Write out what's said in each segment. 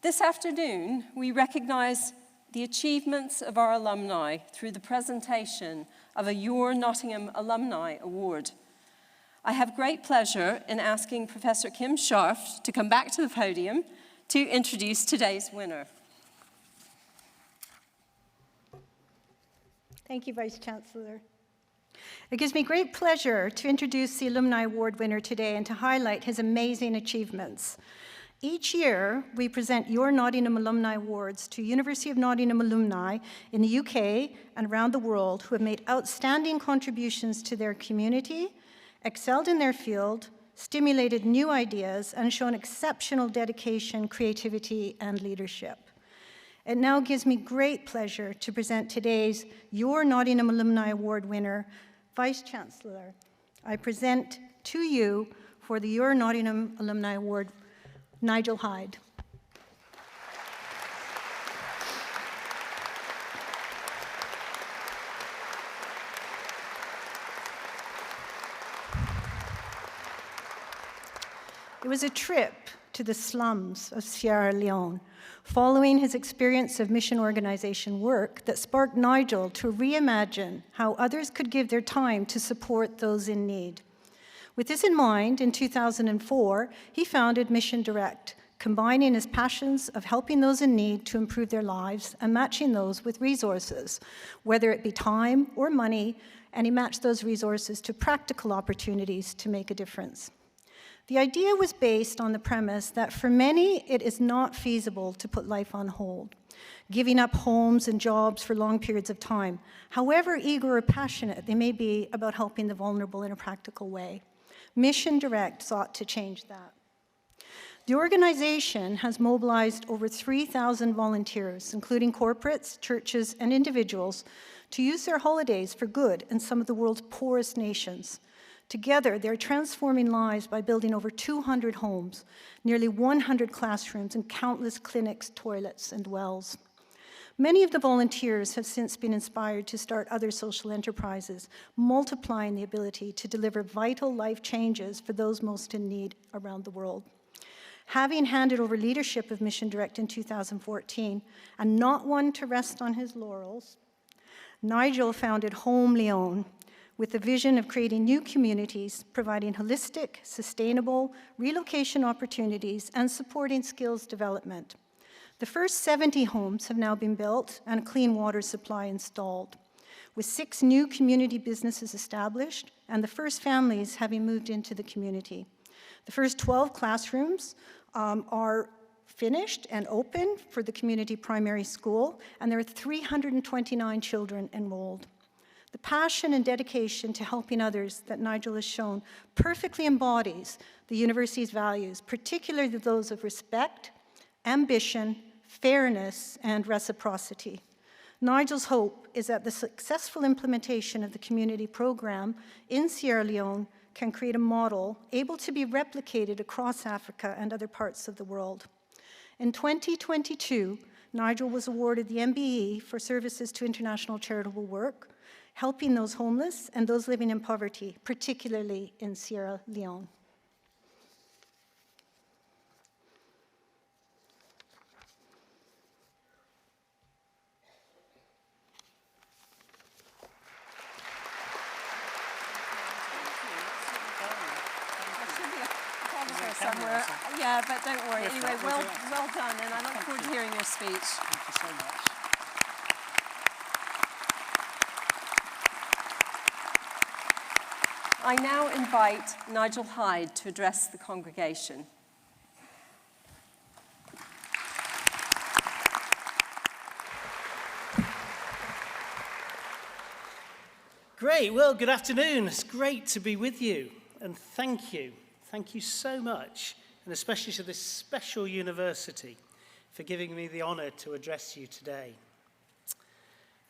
This afternoon, we recognize the achievements of our alumni through the presentation of a Your Nottingham Alumni Award. I have great pleasure in asking Professor Kim Scharf to come back to the podium to introduce today's winner. Thank you, Vice Chancellor. It gives me great pleasure to introduce the Alumni Award winner today and to highlight his amazing achievements. Each year, we present Your Nottingham Alumni Awards to University of Nottingham alumni in the UK and around the world who have made outstanding contributions to their community, excelled in their field, stimulated new ideas, and shown exceptional dedication, creativity, and leadership. It now gives me great pleasure to present today's Your Nottingham Alumni Award winner, Vice Chancellor. I present to you for the Your Nottingham Alumni Award, Nigel Hyde. It was a trip to the slums of Sierra Leone, following his experience of mission organization work that sparked Nigel to reimagine how others could give their time to support those in need. With this in mind, in 2004, he founded Mission Direct, combining his passions of helping those in need to improve their lives and matching those with resources, whether it be time or money, and he matched those resources to practical opportunities to make a difference. The idea was based on the premise that for many, it is not feasible to put life on hold, giving up homes and jobs for long periods of time, however eager or passionate they may be about helping the vulnerable in a practical way. Mission Direct sought to change that. The organization has mobilized over 3,000 volunteers, including corporates, churches, and individuals, to use their holidays for good in some of the world's poorest nations. Together, they're transforming lives by building over 200 homes, nearly 100 classrooms, and countless clinics, toilets, and wells. Many of the volunteers have since been inspired to start other social enterprises, multiplying the ability to deliver vital life changes for those most in need around the world. Having handed over leadership of Mission Direct in 2014, and not one to rest on his laurels, Nigel founded Home Leone, with the vision of creating new communities, providing holistic, sustainable relocation opportunities, and supporting skills development. The first 70 homes have now been built and a clean water supply installed, with 6 new community businesses established and the first families having moved into the community. The first 12 classrooms are finished and open for the community primary school, and there are 329 children enrolled. The passion and dedication to helping others that Nigel has shown perfectly embodies the university's values, particularly those of respect, ambition, fairness, and reciprocity. Nigel's hope is that the successful implementation of the community program in Sierra Leone can create a model able to be replicated across Africa and other parts of the world. In 2022, Nigel was awarded the MBE for services to international charitable work, helping those homeless and those living in poverty, particularly in Sierra Leone. Somewhere. Yeah, but don't worry. Anyway, well done, and I look forward to hearing your speech. Thank you so much. I now invite Nigel Hyde to address the congregation. Great. Well, good afternoon. It's great to be with you, and thank you. Thank you so much, and especially to this special university for giving me the honor to address you today.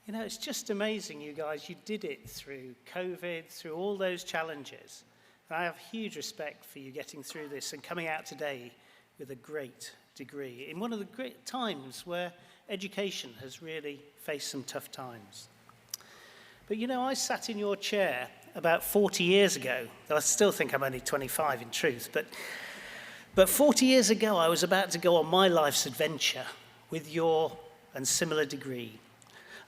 You know, it's just amazing, you guys. You did it through COVID, through all those challenges. And I have huge respect for you getting through this and coming out today with a great degree in one of the great times where education has really faced some tough times. But you know, I sat in your chair about 40 years ago. I still think I'm only 25 in truth, but But 40 years ago, I was about to go on my life's adventure with your and similar degree.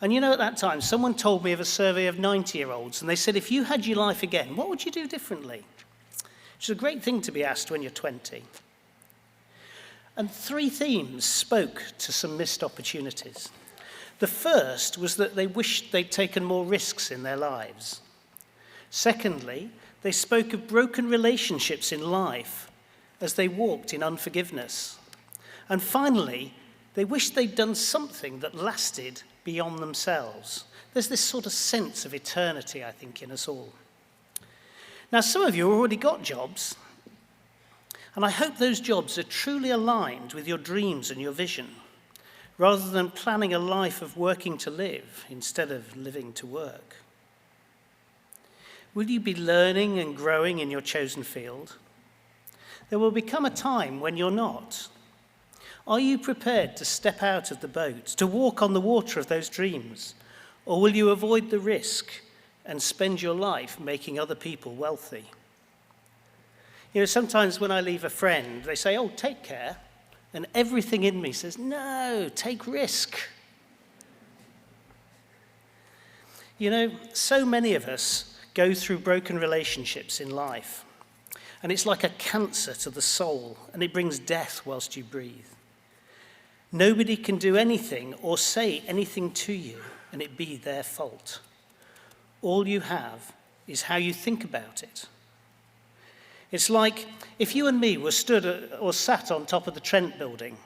And you know, at that time, someone told me of a survey of 90-year-olds, and they said, if you had your life again, what would you do differently? Which is a great thing to be asked when you're 20. And 3 themes spoke to some missed opportunities. The first was that they wished they'd taken more risks in their lives. Secondly, they spoke of broken relationships in life as they walked in unforgiveness. And finally, they wished they'd done something that lasted beyond themselves. There's this sort of sense of eternity, I think, in us all. Now, some of you have already got jobs, and I hope those jobs are truly aligned with your dreams and your vision, rather than planning a life of working to live instead of living to work. Will you be learning and growing in your chosen field? There will become a time when you're not. Are you prepared to step out of the boat, to walk on the water of those dreams? Or will you avoid the risk and spend your life making other people wealthy? You know, sometimes when I leave a friend, they say, oh, take care. And everything in me says, no, take risk. You know, so many of us go through broken relationships in life. And it's like a cancer to the soul, and it brings death whilst you breathe. Nobody can do anything or say anything to you, and it be their fault. All you have is how you think about it. It's like if you and me were stood or sat on top of the Trent building,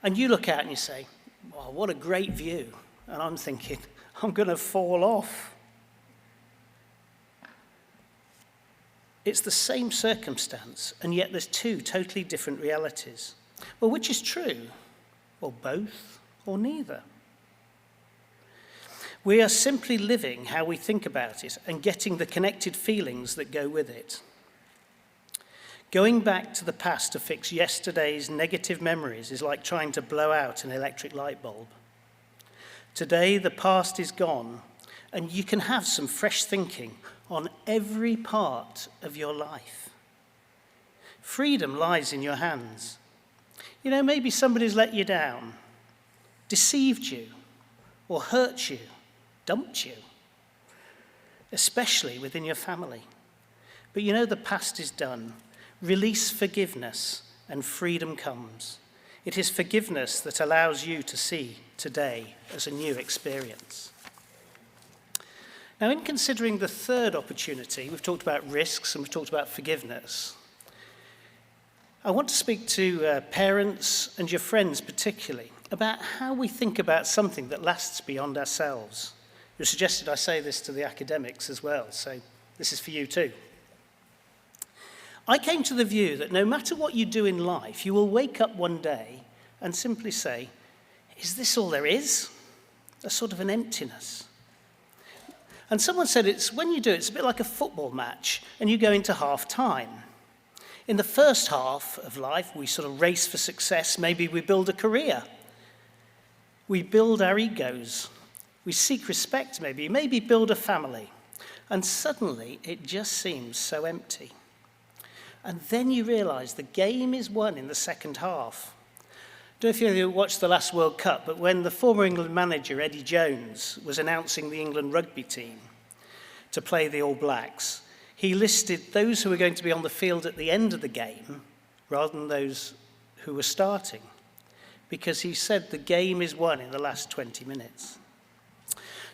and you look out and you say, wow, what a great view. And I'm thinking, I'm going to fall off. It's the same circumstance, and yet there's 2 totally different realities. Well, which is true? Well, both or neither. We are simply living how we think about it and getting the connected feelings that go with it. Going back to the past to fix yesterday's negative memories is like trying to blow out an electric light bulb. Today, the past is gone, and you can have some fresh thinking on every part of your life. Freedom lies in your hands. You know, maybe somebody's let you down, deceived you, or hurt you, dumped you, especially within your family. But you know, the past is done. Release forgiveness, and freedom comes. It is forgiveness that allows you to see today as a new experience. Now, in considering the third opportunity, we've talked about risks and we've talked about forgiveness. I want to speak to parents and your friends particularly about how we think about something that lasts beyond ourselves. You suggested I say this to the academics as well, so this is for you too. I came to the view that no matter what you do in life, you will wake up one day and simply say, is this all there is? A sort of an emptiness. And someone said it's when you do it, it's a bit like a football match and you go into half time. In the first half of life, we sort of race for success. Maybe we build a career. We build our egos. We seek respect, maybe build a family. And suddenly, it just seems so empty. And then you realize the game is won in the second half. I don't know if you watched the last World Cup, but when the former England manager, Eddie Jones, was announcing the England rugby team to play the All Blacks, he listed those who were going to be on the field at the end of the game rather than those who were starting, because he said the game is won in the last 20 minutes.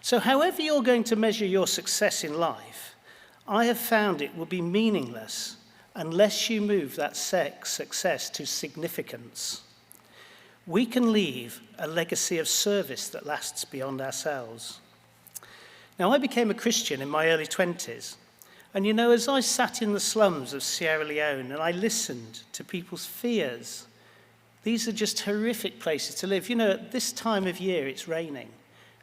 So however you're going to measure your success in life, I have found it will be meaningless unless you move that success to significance. We can leave a legacy of service that lasts beyond ourselves. Now, I became a Christian in my early 20s. And you know, as I sat in the slums of Sierra Leone and I listened to people's fears, these are just horrific places to live. You know, at this time of year, it's raining.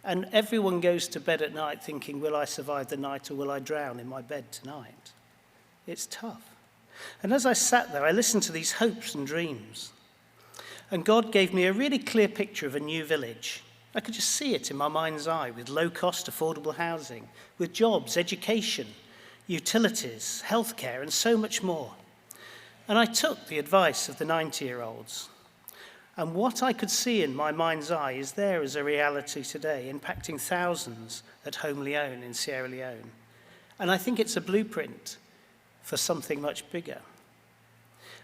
And everyone goes to bed at night thinking, will I survive the night or will I drown in my bed tonight? It's tough. And as I sat there, I listened to these hopes and dreams. And God gave me a really clear picture of a new village. I could just see it in my mind's eye with low-cost, affordable housing, with jobs, education, utilities, healthcare, and so much more. And I took the advice of the 90-year-olds. And what I could see in my mind's eye is there as a reality today, impacting thousands at Home Leone in Sierra Leone. And I think it's a blueprint for something much bigger.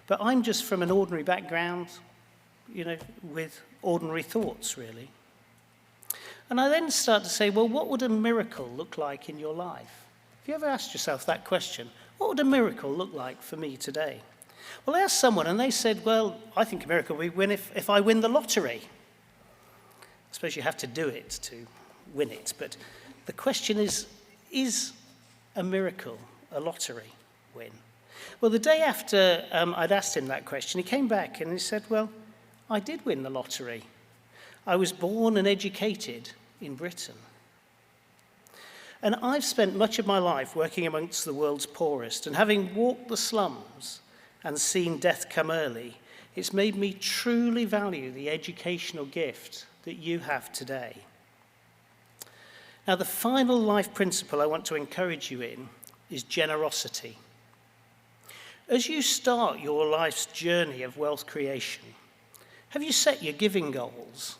But I'm just from an ordinary background, with ordinary thoughts, really. And I then start to say, well, what would a miracle look like in your life? Have you ever asked yourself that question? What would a miracle look like for me today? Well, I asked someone, and they said, well, I think a miracle would win if I win the lottery. I suppose you have to do it to win it, but the question is a miracle a lottery win? Well, the day after I'd asked him that question, he came back and he said, well, I did win the lottery. I was born and educated in Britain. And I've spent much of my life working amongst the world's poorest, and having walked the slums and seen death come early, it's made me truly value the educational gift that you have today. Now, the final life principle I want to encourage you in is generosity. As you start your life's journey of wealth creation, have you set your giving goals?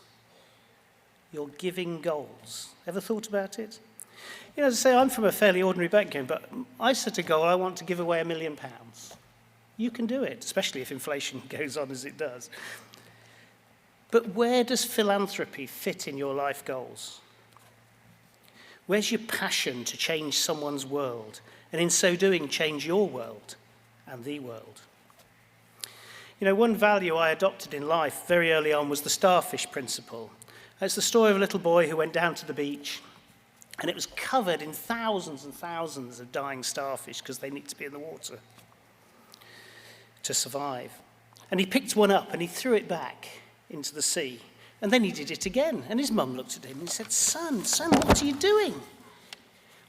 Your giving goals. Ever thought about it? As I say, I'm from a fairly ordinary background, but I set a goal, I want to give away £1 million. You can do it, especially if inflation goes on as it does. But where does philanthropy fit in your life goals? Where's your passion to change someone's world, and in so doing, change your world and the world? One value I adopted in life very early on was the starfish principle. It's the story of a little boy who went down to the beach, and it was covered in thousands and thousands of dying starfish because they need to be in the water to survive. And he picked one up and he threw it back into the sea. And then he did it again. And his mum looked at him and said, son, what are you doing?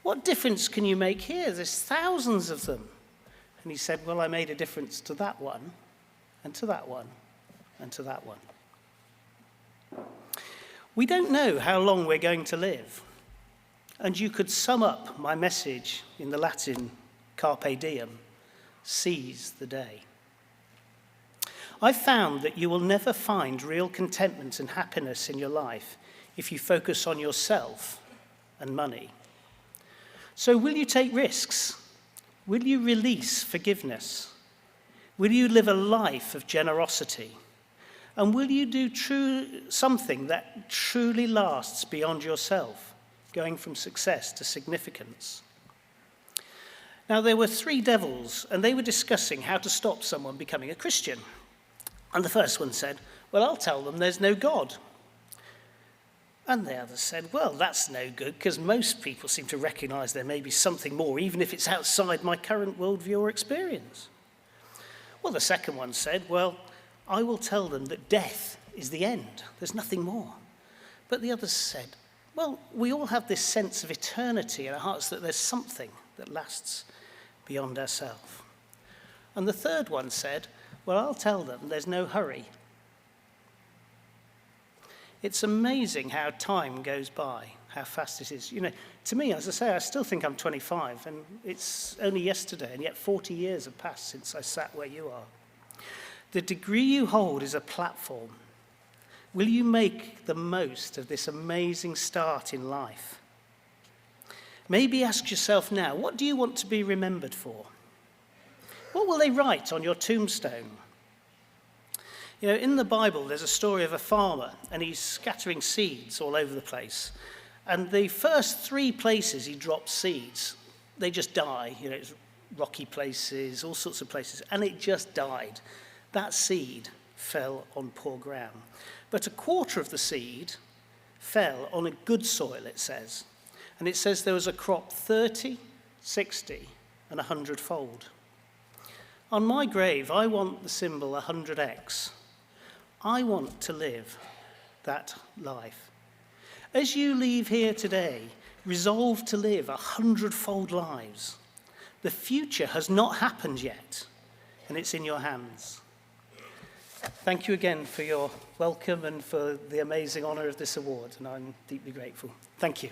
What difference can you make here? There's thousands of them. And he said, well, I made a difference to that one, and to that one, and to that one. We don't know how long we're going to live. And you could sum up my message in the Latin carpe diem, seize the day. I've found that you will never find real contentment and happiness in your life if you focus on yourself and money. So will you take risks? Will you release forgiveness? Will you live a life of generosity? And will you do something that truly lasts beyond yourself, going from success to significance? Now, there were 3 devils, and they were discussing how to stop someone becoming a Christian. And the first one said, well, I'll tell them there's no God. And the other said, well, that's no good, because most people seem to recognize there may be something more, even if it's outside my current worldview or experience. Well, the second one said, well, I will tell them that death is the end. There's nothing more. But the others said, well, we all have this sense of eternity in our hearts, that there's something that lasts beyond ourselves. And the third one said, well, I'll tell them there's no hurry. It's amazing how time goes by, how fast it is. To me, as I say, I still think I'm 25, and it's only yesterday, and yet 40 years have passed since I sat where you are. The degree you hold is a platform. Will you make the most of this amazing start in life? Maybe ask yourself now, what do you want to be remembered for? What will they write on your tombstone? In the Bible, there's a story of a farmer, and he's scattering seeds all over the place. And the first 3 places he drops seeds, they just die. It's rocky places, all sorts of places, and it just died. That seed fell on poor ground. But a quarter of the seed fell on a good soil, it says. And it says there was a crop 30, 60, and 100-fold. On my grave, I want the symbol 100x. I want to live that life. As you leave here today, resolve to live 100-fold lives. The future has not happened yet, and it's in your hands. Thank you again for your welcome and for the amazing honour of this award, and I'm deeply grateful. Thank you.